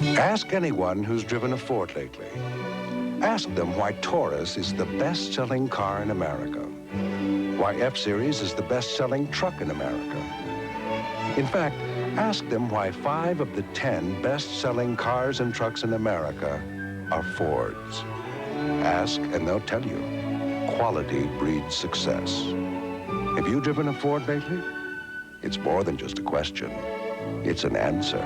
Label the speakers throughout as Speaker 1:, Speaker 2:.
Speaker 1: Ask anyone who's driven a Ford lately. Ask them why Taurus is the best-selling car in America. Why F-Series is the best-selling truck in America. In fact, ask them why 5 of the 10 best-selling cars and trucks in America are Fords. Ask and they'll tell you. Quality breeds success. Have you driven a Ford lately? It's more than just a question. It's an answer.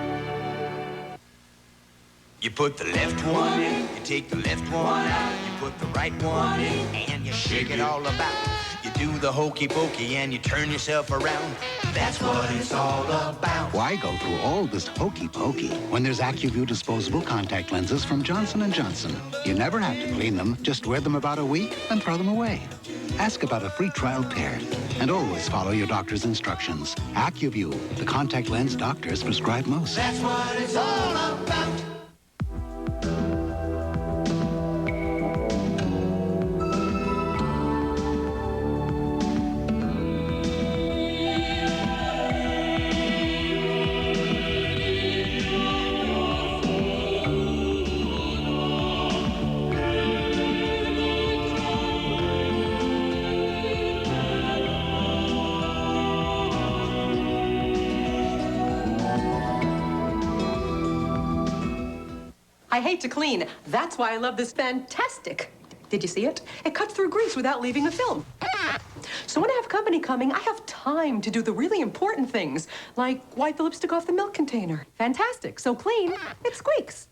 Speaker 2: You put the left one in, you take the left one out, you put the right one in, and you shake it all about. You do the hokey pokey and you turn yourself around. That's what it's all about.
Speaker 3: Why go through all this hokey pokey when there's AccuView disposable contact lenses from Johnson & Johnson? You never have to clean them. Just wear them about a week and throw them away. Ask about a free trial pair and always follow your doctor's instructions. AccuView, the contact lens doctors prescribe most.
Speaker 2: That's what it's all about.
Speaker 4: I hate to clean. That's why I love this fantastic. Did you see it? It cuts through grease without leaving a film. So when I have company coming, I have time to do the really important things, like wipe the lipstick off the milk container. Fantastic. So clean, it squeaks.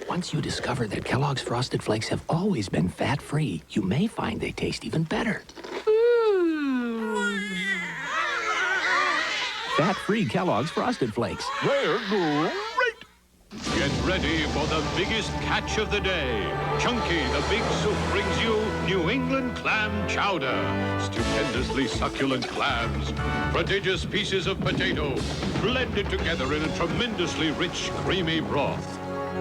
Speaker 5: Once you discover that Kellogg's Frosted Flakes have always been fat-free, you may find they taste even better. Fat-free Kellogg's Frosted Flakes.
Speaker 6: They're great. Get ready for the biggest catch of the day. Chunky, the big soup, brings you New England clam chowder. Stupendously succulent clams. Prodigious pieces of potato blended together in a tremendously rich, creamy broth.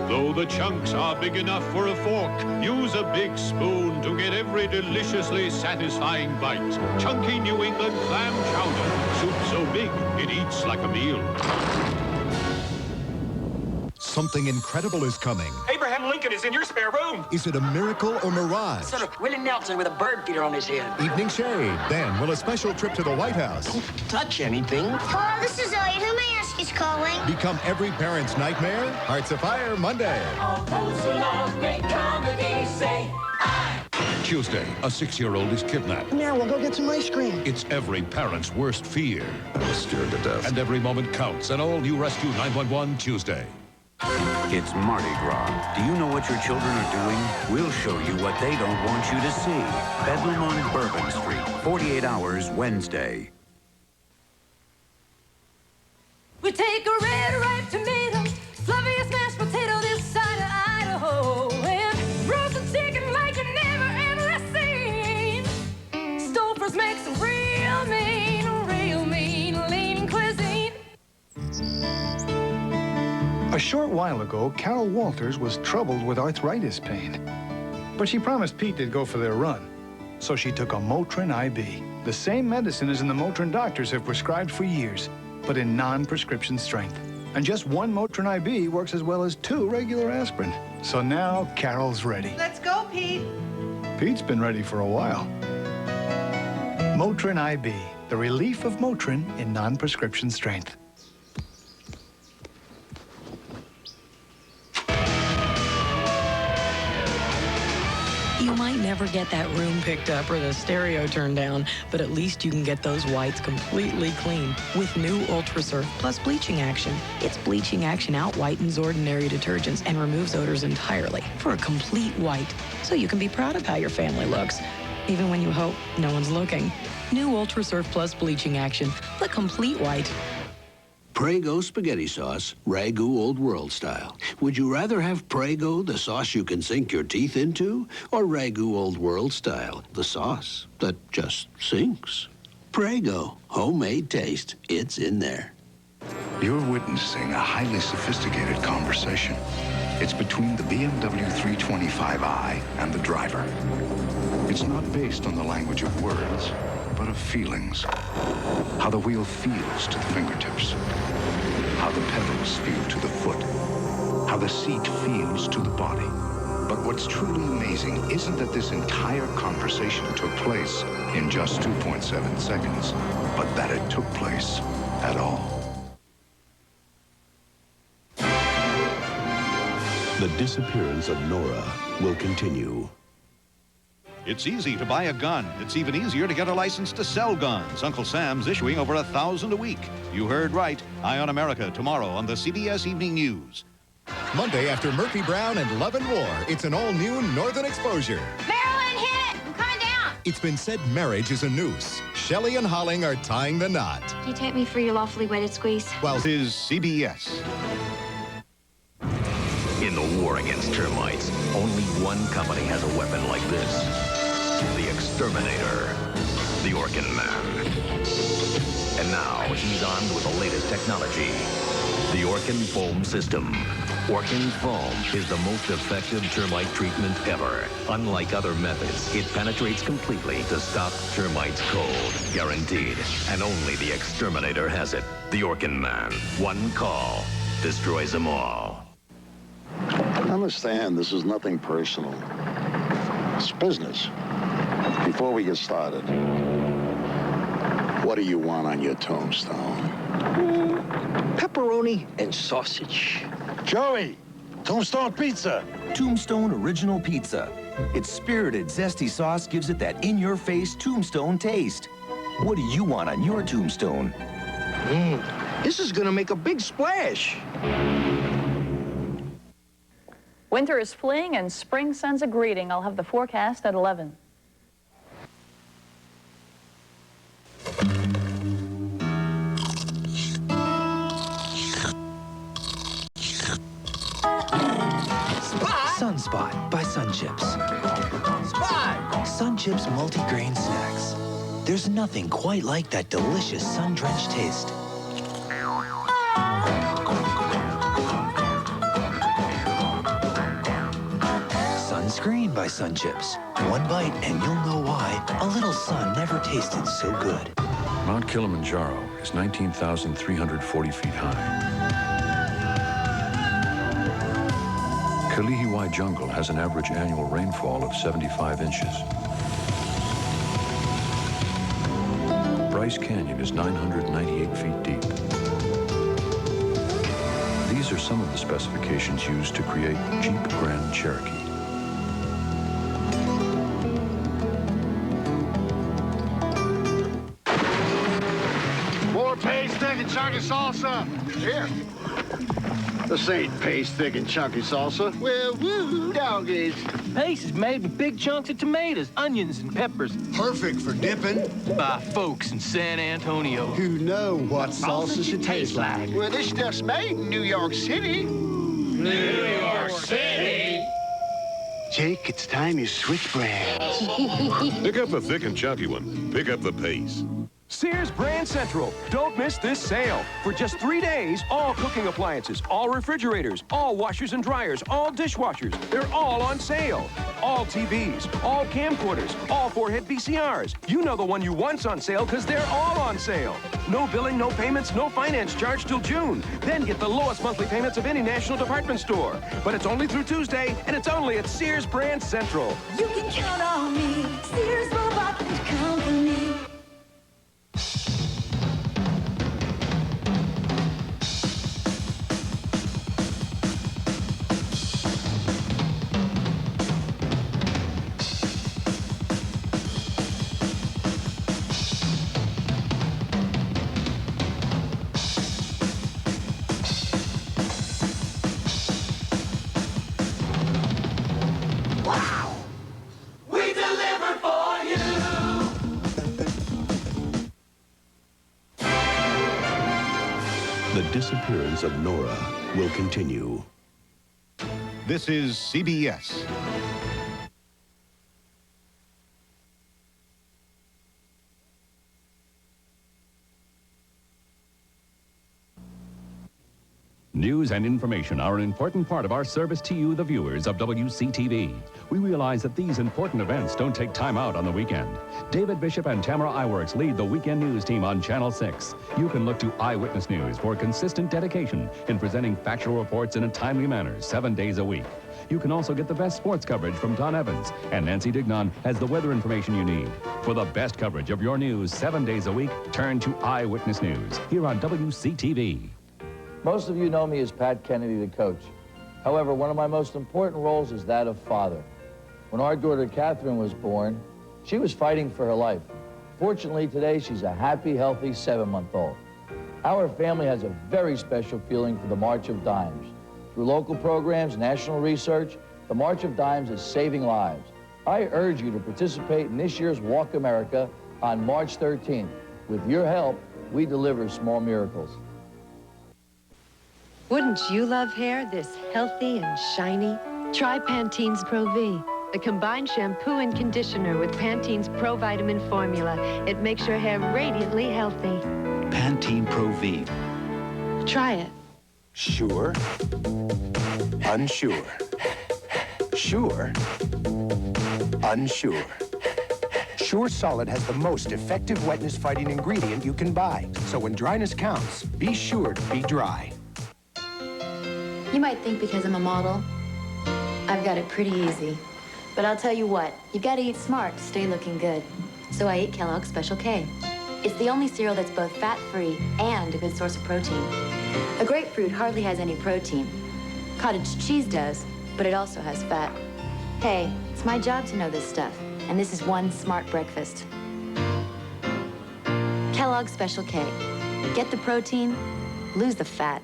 Speaker 6: Though the chunks are big enough for a fork, use a big spoon to get every deliciously satisfying bite. Chunky New England clam chowder. Soup so big, it eats like a meal.
Speaker 7: Something incredible is coming.
Speaker 8: Abraham Lincoln is in your spare room.
Speaker 7: Is it a miracle or mirage?
Speaker 9: Sort of Willie Nelson with a bird feeder on his head.
Speaker 7: Evening shade. Then, will a special trip to the White House
Speaker 9: Don't touch anything.
Speaker 10: Hello, this is Zoe. Who may I ask is calling?
Speaker 7: become every parent's nightmare? Hearts Afire, Monday.
Speaker 2: All those who love great comedy say aye.
Speaker 11: Tuesday, a 6-year-old is kidnapped.
Speaker 9: Come here, we'll go get some ice cream.
Speaker 11: It's every parent's worst fear.
Speaker 1: I was scared to death.
Speaker 11: And every moment counts. An all-new Rescue 911 Tuesday.
Speaker 12: It's Mardi Gras. Do you know what your children are doing? We'll show you what they don't want you to see. Bedlam on Bourbon Street, 48 hours Wednesday.
Speaker 13: We take a red ripe tomato, fluffiest mashed potato this side of Idaho, and roasted chicken like you never ever seen. Stouffer's makes a real mean lean cuisine.
Speaker 14: A short while ago, Carol Walters was troubled with arthritis pain. But she promised Pete they'd go for their run. So she took a Motrin IB, the same medicine as in the Motrin doctors have prescribed for years, but in non-prescription strength. And just one Motrin IB works as well as 2 regular aspirin. So now Carol's ready.
Speaker 4: Let's go, Pete.
Speaker 14: Pete's been ready for a while. Motrin IB, the relief of Motrin in non-prescription strength.
Speaker 15: You might never get that room picked up or the stereo turned down, but at least you can get those whites completely clean with new Ultra Surf Plus bleaching action. Its bleaching action out-whitens ordinary detergents and removes odors entirely for a complete white, so you can be proud of how your family looks, even when you hope no one's looking. New Ultra Surf Plus bleaching action, the complete white.
Speaker 16: Prego spaghetti sauce, Ragu Old World style. Would you rather have Prego, the sauce you can sink your teeth into, or Ragu Old World style, the sauce that just sinks? Prego, homemade taste. It's in there.
Speaker 17: You're witnessing a highly sophisticated conversation. It's between the BMW 325i and the driver. It's not based on the language of words, but of feelings. How the wheel feels to the fingertips. How the pedals feel to the foot. how the seat feels to the body. But what's truly amazing isn't that this entire conversation took place in just 2.7 seconds, but that it took place at all.
Speaker 18: The disappearance of Nora will continue.
Speaker 11: It's easy to buy a gun. It's even easier to get a license to sell guns. Uncle Sam's issuing over 1,000 a week. You heard right. Eye on America tomorrow on the CBS Evening News.
Speaker 7: Monday after Murphy Brown and Love and War, it's an all-new Northern Exposure.
Speaker 10: Marilyn, hit it! I'm coming down!
Speaker 7: It's been said marriage is a noose. Shelley and Holling are tying the knot.
Speaker 10: Can you take me for your lawfully wedded squeeze?
Speaker 11: Well, this is CBS.
Speaker 19: In the war against termites, only one company has a weapon like this. The Exterminator. The Orkin Man. And now he's armed with the latest technology. The Orkin Foam System. Orkin Foam is the most effective termite treatment ever. Unlike other methods, it penetrates completely to stop termites cold. Guaranteed. And only the Exterminator has it. The Orkin Man. One call destroys them all.
Speaker 20: Understand, this is nothing personal. It's business. Before we get started, what do you want on your tombstone?
Speaker 9: Pepperoni and sausage.
Speaker 21: Joey, Tombstone Pizza.
Speaker 22: Tombstone Original Pizza. Its spirited, zesty sauce gives it that in-your-face Tombstone taste. What do you want on your tombstone?
Speaker 9: This is gonna make a big splash.
Speaker 23: Winter is fleeing and spring sends a greeting. I'll have the forecast at 11.
Speaker 24: Sunspot by Sun Chips. Spot! Sun Chips multi-grain snacks. There's nothing quite like that delicious sun-drenched taste. Sunscreen by Sun Chips. One bite and you'll know why a little sun never tasted so good.
Speaker 25: Mount Kilimanjaro is 19,340 feet high. Kalihiwai Jungle has an average annual rainfall of 75 inches. Bryce Canyon is 998 feet deep. These are some of the specifications used to create Jeep Grand Cherokee.
Speaker 21: More paste, thick, and chunky salsa. Here. This ain't paste, thick, and chunky salsa. Well, woo, doggies.
Speaker 26: Paste is made with big chunks of tomatoes, onions, and peppers.
Speaker 21: Perfect for dipping.
Speaker 26: By folks in San Antonio.
Speaker 21: Who know what salsa should taste like.
Speaker 9: Well, this stuff's made in New York City.
Speaker 21: New York City? Jake, it's time you switch brands.
Speaker 27: Pick up the thick and chunky one. Pick up the paste.
Speaker 8: Sears Brand Central. Don't miss this sale. For just 3 days, all cooking appliances, all refrigerators, all washers and dryers, all dishwashers, they're all on sale. All TVs, all camcorders, all 4-head VCRs. You know the one you want's on sale because they're all on sale. No billing, no payments, no finance charge till June. Then get the lowest monthly payments of any national department store. But it's only through Tuesday, and it's only at Sears Brand Central.
Speaker 13: You can count on me, Sears Robot Company.
Speaker 2: We deliver for you.
Speaker 18: The disappearance of Nora will continue.
Speaker 11: This is CBS.
Speaker 1: News and information are an important part of our service to you, the viewers of WCTV. We realize that these important events don't take time out on the weekend. David Bishop and Tamara Iwerks lead the weekend news team on Channel 6. You can look to Eyewitness News for consistent dedication in presenting factual reports in a timely manner 7 days a week. You can also get the best sports coverage from Don Evans, and Nancy Dignon has the weather information you need. For the best coverage of your news 7 days a week, turn to Eyewitness News here on WCTV.
Speaker 3: Most of you know me as Pat Kennedy, the coach. However, one of my most important roles is that of father. When our daughter Catherine was born, she was fighting for her life. Fortunately, today she's a happy, healthy 7-month-old. Our family has a very special feeling for the March of Dimes. Through local programs, national research, the March of Dimes is saving lives. I urge you to participate in this year's Walk America on March 13th. With your help, we deliver small miracles.
Speaker 4: Wouldn't you love hair this healthy and shiny? Try Pantene's Pro V, the combined shampoo and conditioner with Pantene's Pro Vitamin formula. It makes your hair radiantly healthy.
Speaker 24: Pantene Pro V.
Speaker 4: Try it.
Speaker 24: Sure. Unsure. Sure. Unsure. Sure Solid has the most effective wetness-fighting ingredient you can buy. So when dryness counts, be sure to be dry.
Speaker 10: You might think because I'm a model, I've got it pretty easy. But I'll tell you what, you've got to eat smart to stay looking good. So I eat Kellogg's Special K. It's the only cereal that's both fat-free and a good source of protein. A grapefruit hardly has any protein. Cottage cheese does, but it also has fat. Hey, it's my job to know this stuff, and this is one smart breakfast. Kellogg's Special K. Get the protein, lose the fat.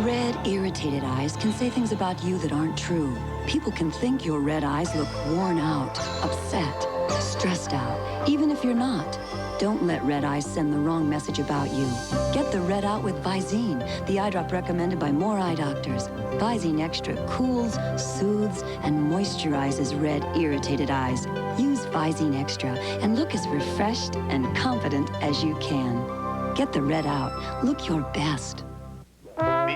Speaker 5: Red, irritated eyes can say things about you that aren't true. People can think your red eyes look worn out, upset, stressed out, even if you're not. Don't let red eyes send the wrong message about you. Get the red out with Visine, the eye drop recommended by more eye doctors. Visine Extra cools, soothes, and moisturizes red, irritated eyes. Use Visine Extra and look as refreshed and confident as you can. Get the red out. Look your best.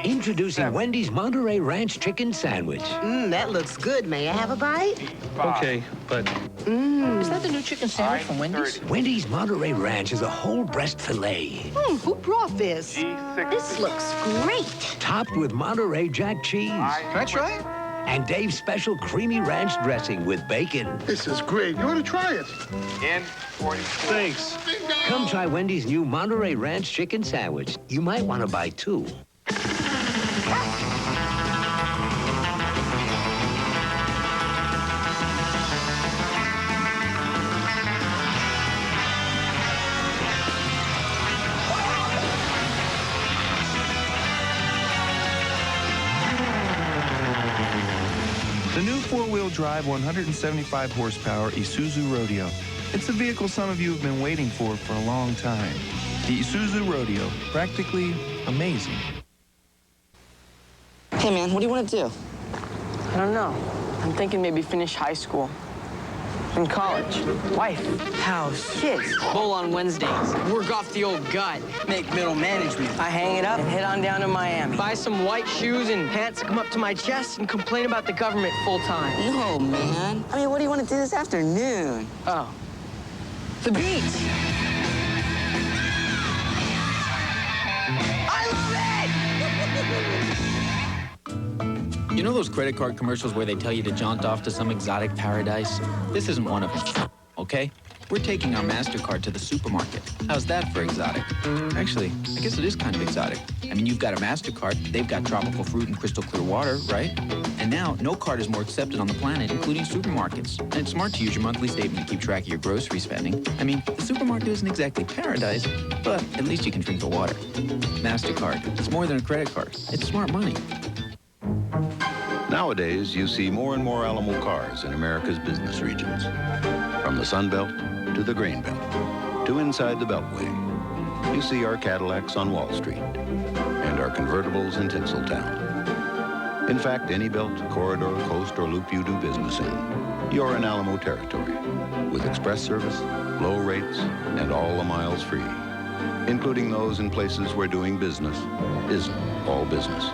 Speaker 6: Introducing Wendy's Monterey Ranch Chicken Sandwich.
Speaker 9: That looks good. May I have a bite?
Speaker 6: Okay, but...
Speaker 9: Is that the new chicken sandwich from Wendy's?
Speaker 6: Wendy's Monterey Ranch is a whole breast filet.
Speaker 9: Who brought this? This looks great.
Speaker 6: Topped with Monterey Jack cheese.
Speaker 9: Can I try it?
Speaker 6: And Dave's special creamy ranch dressing with bacon.
Speaker 21: This is great. You ought to try it.
Speaker 6: Thanks. Come try Wendy's new Monterey Ranch Chicken Sandwich. You might want to buy two.
Speaker 12: The new four-wheel drive 175 horsepower Isuzu Rodeo. It's the vehicle some of you have been waiting for a long time. The Isuzu Rodeo, practically amazing.
Speaker 14: Hey man, what do you want to do?
Speaker 28: I don't know. I'm thinking maybe finish high school. In college. Wife. House. Kids. Bowl on Wednesdays. Work off the old gut. Make middle management. I hang it up and head on down to Miami. Buy some white shoes and pants that come up to my chest and complain about the government full time.
Speaker 14: No, man. I mean, what do you want to do this afternoon?
Speaker 28: Oh. The beach.
Speaker 14: I love it!
Speaker 29: You know those credit card commercials where they tell you to jaunt off to some exotic paradise? This isn't one of them, okay? We're taking our MasterCard to the supermarket. How's that for exotic? Actually, I guess it is kind of exotic. I mean, you've got a MasterCard, they've got tropical fruit and crystal clear water, right? And now, no card is more accepted on the planet, including supermarkets. And it's smart to use your monthly statement to keep track of your grocery spending. I mean, the supermarket isn't exactly paradise, but at least you can drink the water. MasterCard, it's more than a credit card. It's smart money.
Speaker 11: Nowadays, you see more and more Alamo cars in America's business regions. From the Sun Belt to the Grain Belt to inside the Beltway. You see our Cadillacs on Wall Street and our convertibles in Tinseltown. In fact, any belt, corridor, coast, or loop you do business in, you're in Alamo territory with express service, low rates, and all the miles free, including those in places where doing business isn't. all business.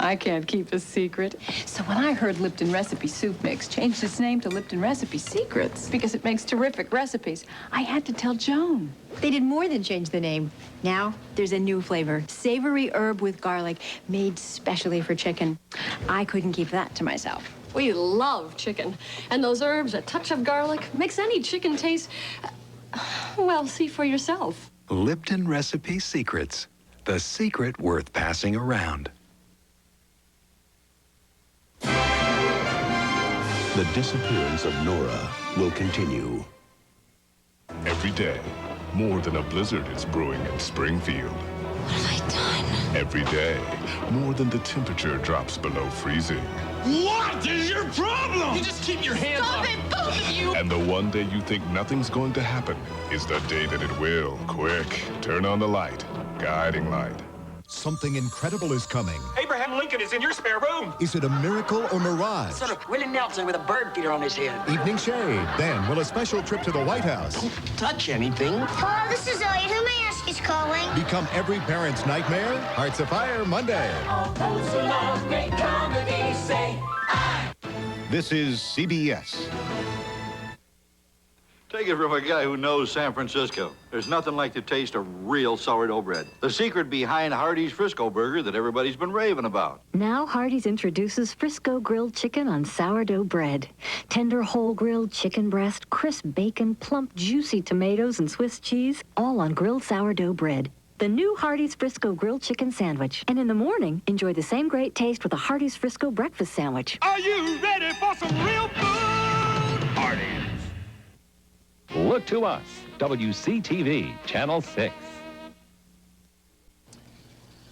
Speaker 7: I can't keep a secret. So when I heard Lipton Recipe Soup Mix changed its name to Lipton Recipe Secrets because it makes terrific recipes, I had to tell Joan.
Speaker 4: They did more than change the name. Now there's a new flavor, savory herb with garlic, made specially for chicken. I couldn't keep that to myself.
Speaker 15: We love chicken. And those herbs, a touch of garlic, makes any chicken taste, well, see for yourself.
Speaker 16: Lipton Recipe Secrets. The secret worth passing around.
Speaker 18: The disappearance of Nora will continue.
Speaker 17: Every day, more than a blizzard is brewing in Springfield.
Speaker 10: What have I done?
Speaker 17: Every day, more than the temperature drops below freezing.
Speaker 14: What is your problem? You just keep your hands off. Stop it, both of you!
Speaker 17: And the one day you think nothing's going to happen is the day that it will. Quick, turn on the light. Guiding light.
Speaker 19: Something incredible is coming.
Speaker 14: Abraham Lincoln is in your spare room.
Speaker 19: Is it a miracle or mirage?
Speaker 14: Sort of Willie Nelson with a bird feeder on his head.
Speaker 19: Evening shade. Then will a special trip to the White House
Speaker 14: Don't touch anything.
Speaker 20: Hello, this is Elliot. Who may I ask is calling?
Speaker 19: become every parent's nightmare? Hearts of Fire Monday.
Speaker 14: All those who love great comedy say I.
Speaker 22: This is CBS.
Speaker 23: Take it from a guy who knows San Francisco. There's nothing like the taste of real sourdough bread. The secret behind Hardee's Frisco Burger that everybody's been raving about.
Speaker 25: Now Hardee's introduces Frisco grilled chicken on sourdough bread. Tender whole grilled chicken breast, crisp bacon, plump juicy tomatoes and Swiss cheese, all on grilled sourdough bread. The new Hardee's Frisco grilled chicken sandwich. And in the morning, enjoy the same great taste with a Hardee's Frisco breakfast sandwich.
Speaker 14: Are you ready for some real food?
Speaker 1: Hardee's. Look to us, WCTV, Channel 6.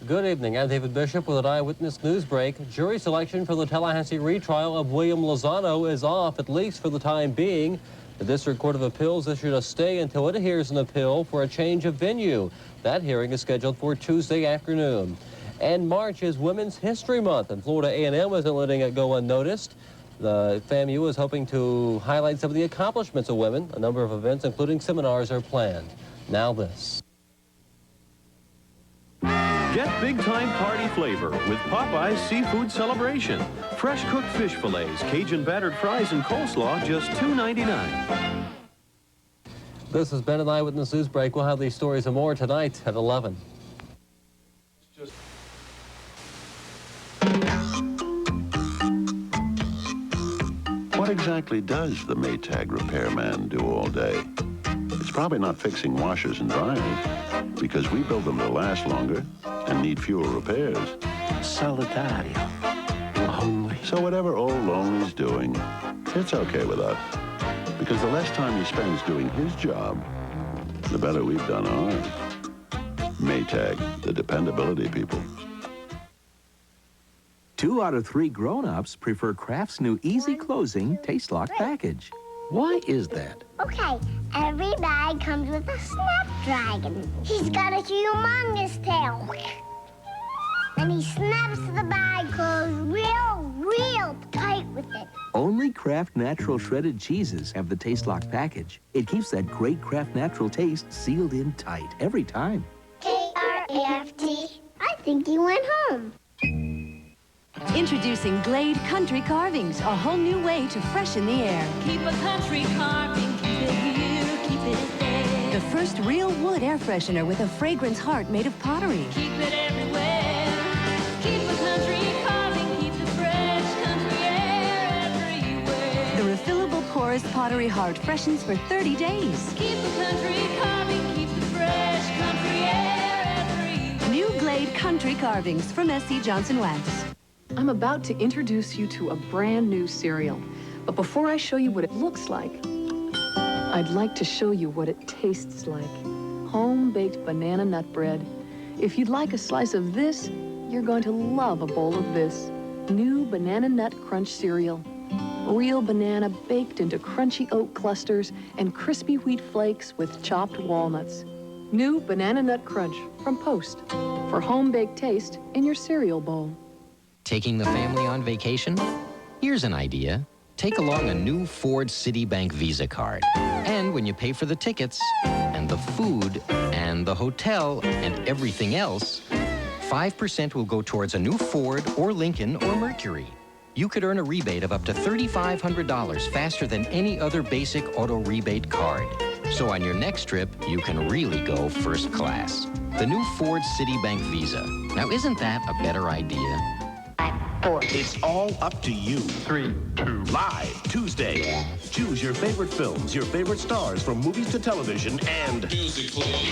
Speaker 30: Good evening. I'm David Bishop with an Eyewitness News Break. Jury selection for the Tallahassee retrial of William Lozano is off, at least for the time being. The District Court of Appeals issued a stay until it hears an appeal for a change of venue. That hearing is scheduled for Tuesday afternoon. And March is Women's History Month, and Florida A&M isn't letting it go unnoticed. The FAMU is hoping to highlight some of the accomplishments of women. A number of events, including seminars, are planned. Now this.
Speaker 31: Get big-time party flavor with Popeye's Seafood Celebration. Fresh cooked fish fillets, Cajun battered fries, and coleslaw, just $2.99.
Speaker 30: This has been an Eyewitness News Break. We'll have these stories and more tonight at 11.
Speaker 11: What exactly does the Maytag repairman do all day? It's probably not fixing washers and dryers, because we build them to last longer and need fewer repairs.
Speaker 9: Solitario. Lonely.
Speaker 11: So whatever old Lonely's doing, it's okay with us. Because the less time he spends doing his job, the better we've done ours. Maytag, the dependability people.
Speaker 32: 2 out of 3 grown-ups prefer Kraft's new easy-closing Taste Lock package.
Speaker 9: Why is that?
Speaker 20: Okay, every bag comes with a snapdragon. He's got a humongous tail. And he snaps the bag closed real tight with it.
Speaker 32: Only Kraft Natural Shredded Cheeses have the Taste Lock package. It keeps that great Kraft Natural taste sealed in tight every time.
Speaker 20: K-R-A-F-T. I think he went home.
Speaker 4: Introducing Glade Country Carvings, a whole new way to freshen the air.
Speaker 13: Keep a country carving, keep it here, keep it there.
Speaker 4: The first real wood air freshener with a fragrance heart made of pottery.
Speaker 13: Keep it everywhere. Keep a country carving, keep the fresh country air everywhere.
Speaker 4: The refillable porous pottery heart freshens for 30 days.
Speaker 13: Keep a country carving, keep the fresh country air everywhere.
Speaker 4: New Glade Country Carvings from S.C. Johnson Wax.
Speaker 7: I'm about to introduce you to a brand new cereal. But before I show you what it looks like, I'd like to show you what it tastes like. Home-baked banana nut bread. If you'd like a slice of this, you're going to love a bowl of this. New Banana Nut Crunch cereal. Real banana baked into crunchy oat clusters and crispy wheat flakes with chopped walnuts. New Banana Nut Crunch from Post. For home-baked taste in your cereal bowl.
Speaker 33: Taking the family on vacation? Here's an idea. Take along a new Ford Citibank Visa card. And when you pay for the tickets, and the food, and the hotel, and everything else, 5% will go towards a new Ford or Lincoln or Mercury. You could earn a rebate of up to $3,500 faster than any other basic auto rebate card. So on your next trip, you can really go first class. The new Ford Citibank Visa. Now, isn't that a better idea?
Speaker 18: It's all up to you.
Speaker 14: 3, 2.
Speaker 18: Live Tuesday. Choose your favorite films, your favorite stars from movies to television, and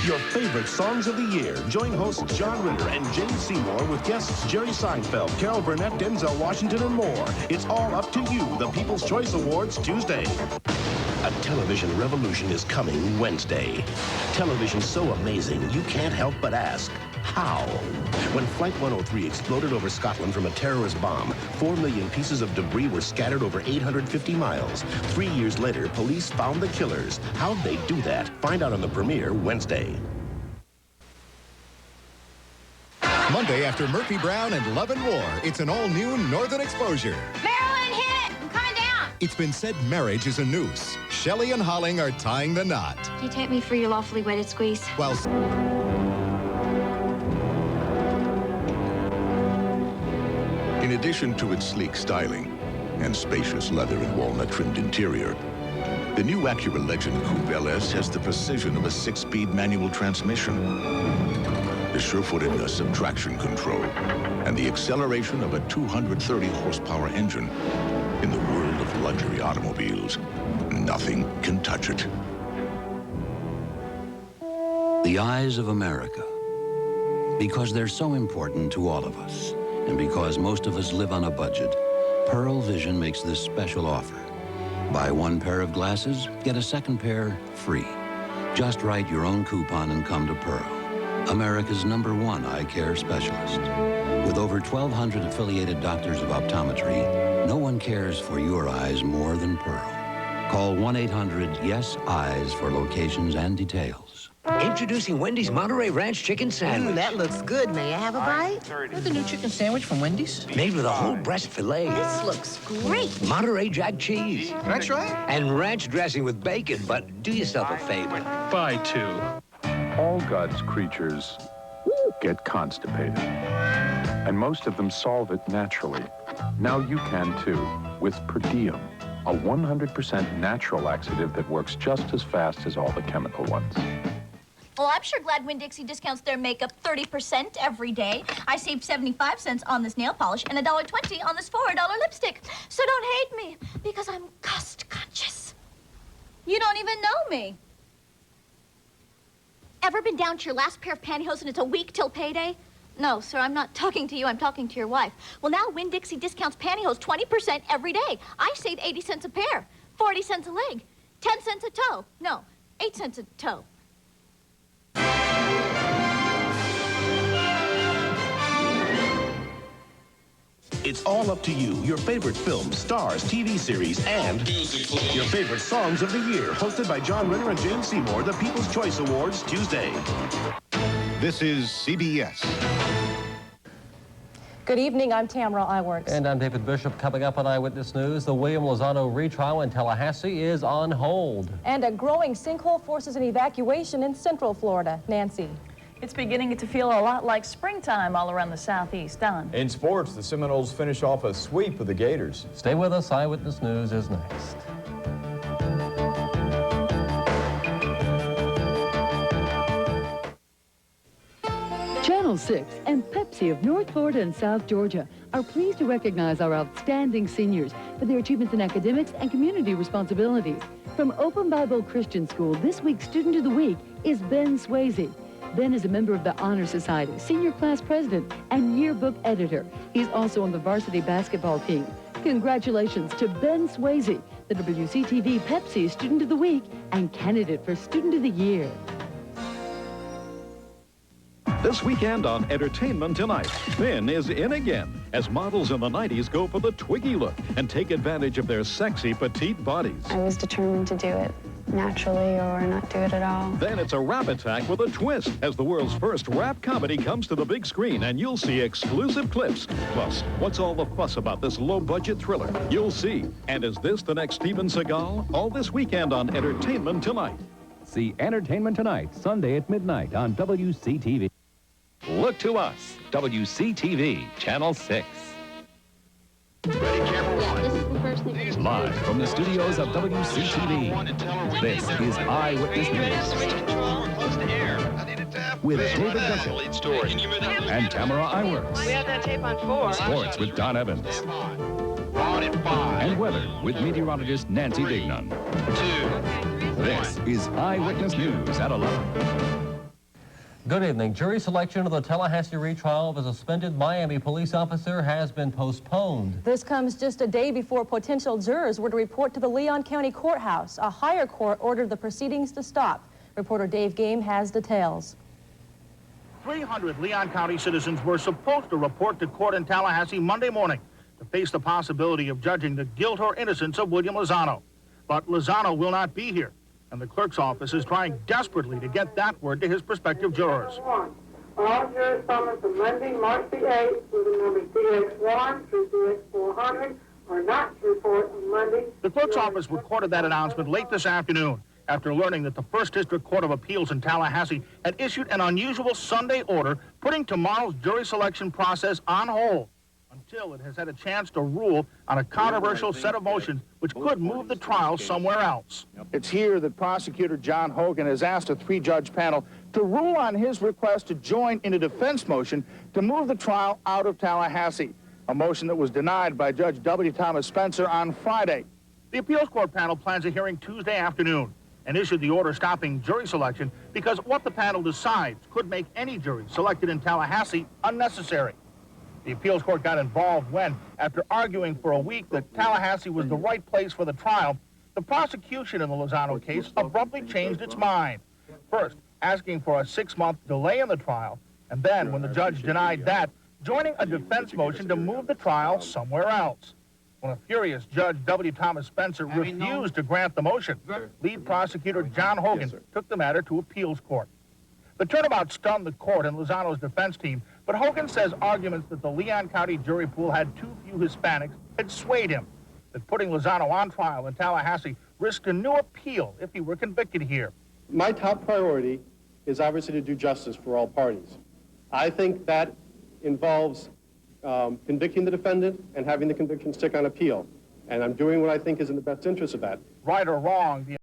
Speaker 18: your favorite songs of the year. Join hosts John Ritter and James Seymour with guests Jerry Seinfeld, Carol Burnett, Denzel Washington, and more. It's all up to you. The People's Choice Awards Tuesday. A television revolution is coming Wednesday. Television so amazing you can't help but ask, how? When Flight 103 exploded over Scotland from a terrorist bomb, 4 million pieces of debris were scattered over 850 miles. 3 years later, police found the killers. How'd they do that? Find out on the premiere Wednesday.
Speaker 19: Monday after Murphy Brown and Love and War, it's an all-new Northern Exposure.
Speaker 13: Marilyn, hit it! I'm coming down!
Speaker 19: It's been said marriage is a noose. Shelley and Holling are tying the knot.
Speaker 10: Do you take me for your lawfully wedded squeeze?
Speaker 19: While
Speaker 2: in addition to its sleek styling and spacious leather and walnut-trimmed interior, the new Acura Legend Coupe LS has the precision of a 6-speed manual transmission, the sure-footedness of traction control, and the acceleration of a 230-horsepower engine. In the world of luxury automobiles, nothing can touch it.
Speaker 11: The eyes of America. Because they're so important to all of us, and because most of us live on a budget, Pearl Vision makes this special offer. Buy 1 pair of glasses, get a 2nd pair free. Just write your own coupon and come to Pearl, America's #1 eye care specialist. With over 1,200 affiliated doctors of optometry, no one cares for your eyes more than Pearl. Call 1-800-YES-EYES for locations and details.
Speaker 3: Introducing Wendy's Monterey Ranch Chicken Sandwich.
Speaker 5: That looks good. May I have a bite?
Speaker 3: The new chicken sandwich from Wendy's. Made with a whole breast filet.
Speaker 5: This looks great.
Speaker 3: Monterey Jack cheese.
Speaker 5: Can I try it?
Speaker 3: And ranch dressing with bacon, but do yourself a favor.
Speaker 14: Buy 2.
Speaker 6: All God's creatures get constipated, and most of them solve it naturally. Now you can too, with Per Diem, a 100% natural laxative that works just as fast as all the chemical ones.
Speaker 8: Well, I'm sure glad Winn-Dixie discounts their makeup 30% every day. I saved 75 cents on this nail polish and $1.20 on this $4 lipstick. So don't hate me, because I'm cost conscious. You don't even know me. Ever been down to your last pair of pantyhose and it's a week till payday? No, sir, I'm not talking to you. I'm talking to your wife. Well, now Winn-Dixie discounts pantyhose 20% every day. I save 80 cents a pair, 40 cents a leg, 10 cents a toe. No, 8 cents a toe.
Speaker 18: It's all up to you. Your favorite films, stars, TV series, and your favorite songs of the year. Hosted by John Ritter and James Seymour, the People's Choice Awards Tuesday.
Speaker 22: This is CBS.
Speaker 12: Good evening, I'm Tamara Iworks.
Speaker 30: And I'm David Bishop. Coming up on Eyewitness News, the William Lozano retrial in Tallahassee is on hold.
Speaker 12: And a growing sinkhole forces an evacuation in Central Florida. Nancy.
Speaker 15: It's beginning to feel a lot like springtime all around the southeast, Don.
Speaker 21: In sports, the Seminoles finish off a sweep of the Gators.
Speaker 30: Stay with us. Eyewitness News is next.
Speaker 24: Channel 6 and Pepsi of North Florida and South Georgia are pleased to recognize our outstanding seniors for their achievements in academics and community responsibilities. From Open Bible Christian School, this week's Student of the Week is Ben Swayze. Ben is a member of the Honor Society, senior class president, and yearbook editor. He's also on the varsity basketball team. Congratulations to Ben Swayze, the WCTV Pepsi Student of the Week and candidate for Student of the Year.
Speaker 26: This weekend on Entertainment Tonight, Finn is in again as models in the 90s go for the Twiggy look and take advantage of their sexy petite bodies.
Speaker 27: I was determined to do it naturally or not do it at all.
Speaker 26: Then it's a rap attack with a twist as the world's first rap comedy comes to the big screen, and you'll see exclusive clips. Plus, what's all the fuss about this low-budget thriller? You'll see. And is this the next Steven Seagal? All this weekend on Entertainment Tonight.
Speaker 1: See Entertainment Tonight, Sunday at midnight on WCTV. Look to us, WCTV, Channel 6. Live from the studios of WCTV, this is Eyewitness News. With David Bishop and Tamara Iwerks.
Speaker 4: We have that tape on 4.
Speaker 1: Sports with Don Evans. And weather with meteorologist Nancy Dignan. This is Eyewitness News at 11.
Speaker 30: Good evening. Jury selection of the Tallahassee retrial of a suspended Miami police officer has been postponed.
Speaker 12: This comes just a day before potential jurors were to report to the Leon County Courthouse. A higher court ordered the proceedings to stop. Reporter Dave Game has details.
Speaker 7: 300 Leon County citizens were supposed to report to court in Tallahassee Monday morning to face the possibility of judging the guilt or innocence of William Lozano. But Lozano will not be here, and the clerk's office is trying desperately to get that word to his prospective jurors.
Speaker 9: All jurors summoned for Monday, March the 8th, with the numbers DX1 through DX400 are not to report on Monday.
Speaker 7: The clerk's office recorded that announcement late this afternoon after learning that the First District Court of Appeals in Tallahassee had issued an unusual Sunday order putting tomorrow's jury selection process on hold until it has had a chance to rule on a controversial set of motions which could move the trial somewhere else.
Speaker 16: It's here that prosecutor John Hogan has asked a 3-judge panel to rule on his request to join in a defense motion to move the trial out of Tallahassee, a motion that was denied by Judge W. Thomas Spencer on Friday.
Speaker 7: The appeals court panel plans a hearing Tuesday afternoon and issued the order stopping jury selection because what the panel decides could make any jury selected in Tallahassee unnecessary. The appeals court got involved when, after arguing for a week that Tallahassee was the right place for the trial, the prosecution in the Lozano case abruptly changed its mind. First, asking for a 6-month delay in the trial, and then, when the judge denied that, joining a defense motion to move the trial somewhere else. When a furious Judge W. Thomas Spencer refused to grant the motion, lead prosecutor John Hogan took the matter to appeals court. The turnabout stunned the court and Lozano's defense team, but Hogan says arguments that the Leon County jury pool had too few Hispanics had swayed him, that putting Lozano on trial in Tallahassee risked a new appeal if he were convicted here.
Speaker 17: My top priority is obviously to do justice for all parties. I think that involves convicting the defendant and having the conviction stick on appeal. And I'm doing what I think is in the best interest of that.
Speaker 7: Right or wrong, the